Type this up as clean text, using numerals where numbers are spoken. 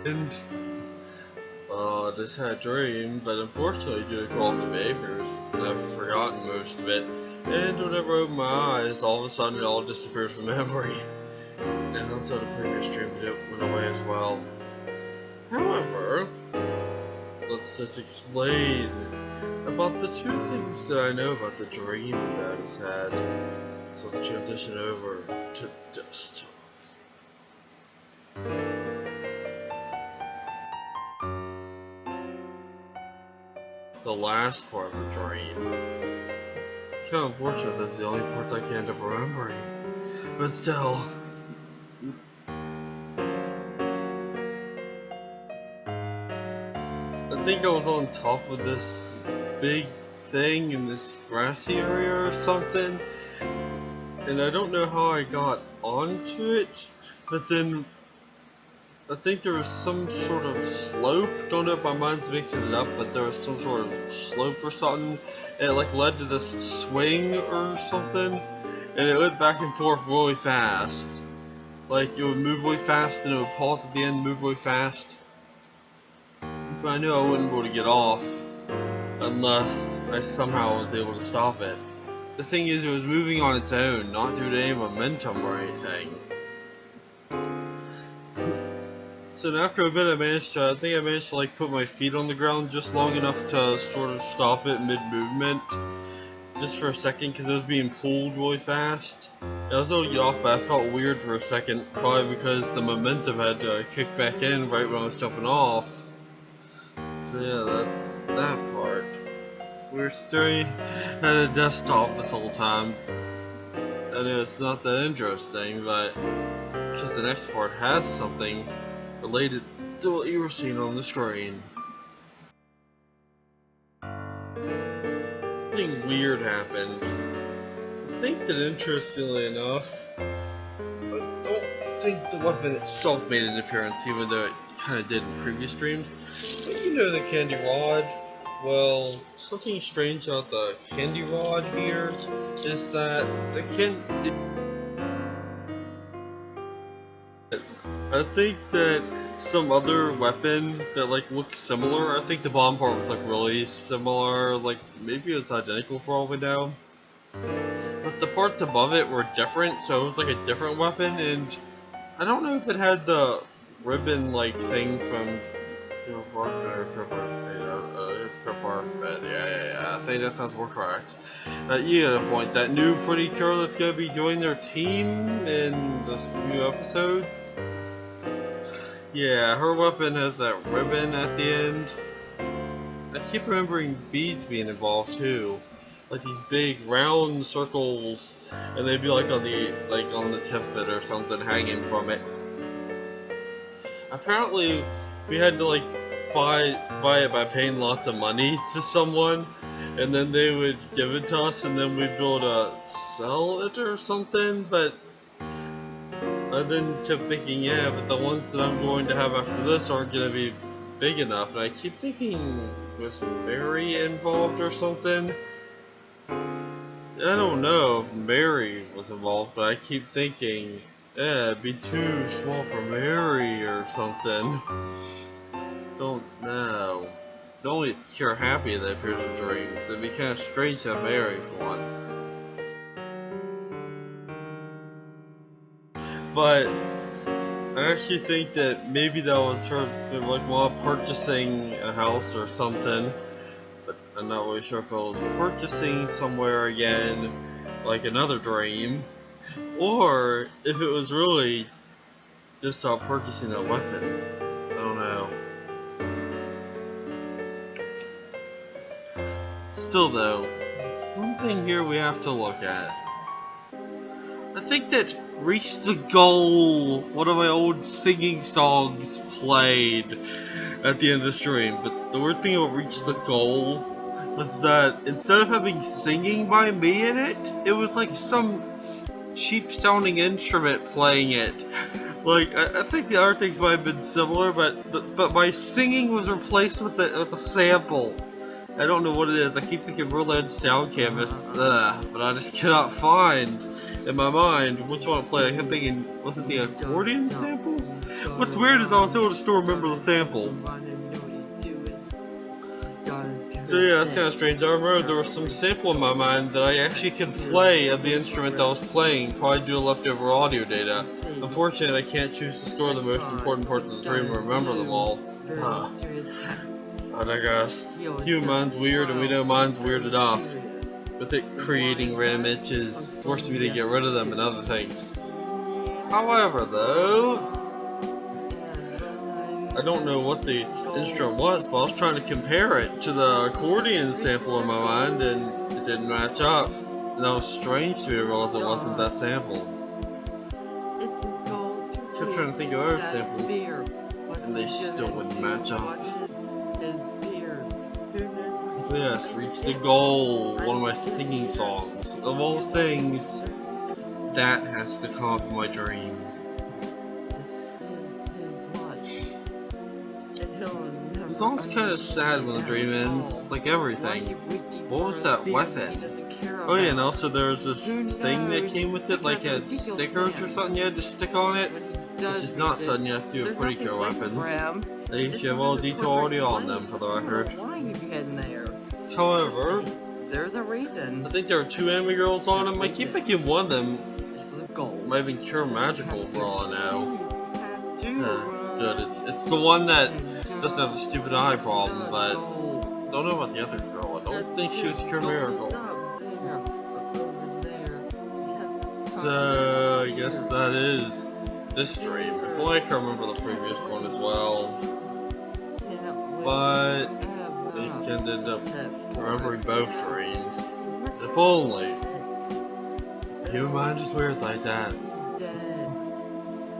And just had a dream, but unfortunately due to compulsive behaviors, I've forgotten most of it. And whenever I open my eyes, all of a sudden it all disappears from memory. And also the previous dream went away as well. However, let's just explain about the two things that I know about the dream that it's had. So let's transition over to desktop. The last part of the dream. It's kind of unfortunate that's the only parts I can end up remembering. But still. I think I was on top of this big thing in this grassy area or something. And I don't know how I got onto it, but then I think there was some sort of slope. Don't know if my mind's mixing it up, but there was some sort of slope or something. And it like led to this swing or something. And it went back and forth really fast. Like it would move really fast and it would pause at the end, move really fast. But I knew I wouldn't be able to get off unless I somehow was able to stop it. The thing is, it was moving on its own, not due to any momentum or anything. So after a bit, I think I managed to like put my feet on the ground just long enough to sort of stop it mid-movement, just for a second, because it was being pulled really fast. I was able to get off, but I felt weird for a second, probably because the momentum had to kick back in right when I was jumping off. So yeah, that's that part. We're staring at a desktop this whole time. I know it's not that interesting, but because the next part has something related to what you were seeing on the screen. Something weird happened. I think that, interestingly enough, I don't think the weapon itself made an appearance, even though it kind of did in previous streams. But you know the candy rod. Well, something strange about the candy rod here is that I think that some other weapon that like looks similar, I think the bomb part was like really similar, like maybe it's identical for all we know. But the parts above it were different, so it was like a different weapon, and I don't know if it had the ribbon like thing from yeah, I think that sounds more correct. You get a point. That new pretty girl that's gonna be joining their team in a few episodes. Yeah, her weapon has that ribbon at the end. I keep remembering beads being involved too, like these big round circles, and they'd be like on the tip of it or something, hanging from it. Apparently, we had to like buy it by paying lots of money to someone, and then they would give it to us, and then we'd be able to sell it or something. But I then kept thinking, yeah, but the ones that I'm going to have after this aren't going to be big enough. And I keep thinking, was Mary involved or something? I don't know if Mary was involved, but I keep thinking, yeah, it'd be too small for Mary or something. Don't know. Only it's Cure Happy that appears in dreams. It'd be kind of strange to have Mary for once. But I actually think that maybe that was her, like, while purchasing a house or something. But I'm not really sure if it was purchasing somewhere again, like another dream, or if it was really just purchasing a weapon. I don't know. Still though, one thing here we have to look at. I think that Reach the Goal, one of my old singing songs, played at the end of the stream. But the weird thing about Reach the Goal was that instead of having singing by me in it, it was like some cheap sounding instrument playing it. Like, I think the other things might have been similar, but my singing was replaced with a sample. I don't know what it is. I keep thinking Real Sound Canvas, but I just cannot find in my mind which one to play. I kept thinking, was it the accordion sample? What's weird is I was able to still remember the sample. So yeah, that's kind of strange. I remember there was some sample in my mind that I actually could play of the instrument that I was playing, probably due to leftover audio data. Unfortunately, I can't choose to store the most important parts of the dream and remember them all. I digress. Human mind's weird, and we know mine's weird enough. With it creating random itches, forcing me to get rid of them and other things. However, though, I don't know what the instrument was, but I was trying to compare it to the accordion sample in my mind, and it didn't match up. And that was strange to me to realize it wasn't that sample. I kept trying to think of other samples, and they still wouldn't match up. Yes, reach the goal, one of my singing songs. Of all things, that has to come up in my dream. It's always kind of sad when the dream ends, like everything. What was that weapon? Oh yeah, and also there's this thing that came with it, like it had stickers or something you had to stick on it. Which is not something you have to do with pretty cool weapons. At least you have all the detail already on them, for the record. However, there's a reason. I think there are 2 enemy girls on them. I keep thinking one of them might have been Cure Magical for all I know. Good. It's the one that doesn't have the stupid eye problem, but don't know about the other girl. I don't think she was Cure Miracle. So I guess that is this dream. If only I can remember the previous one as well. But I can end up remembering both dreams. If only. Human mind is weird like that.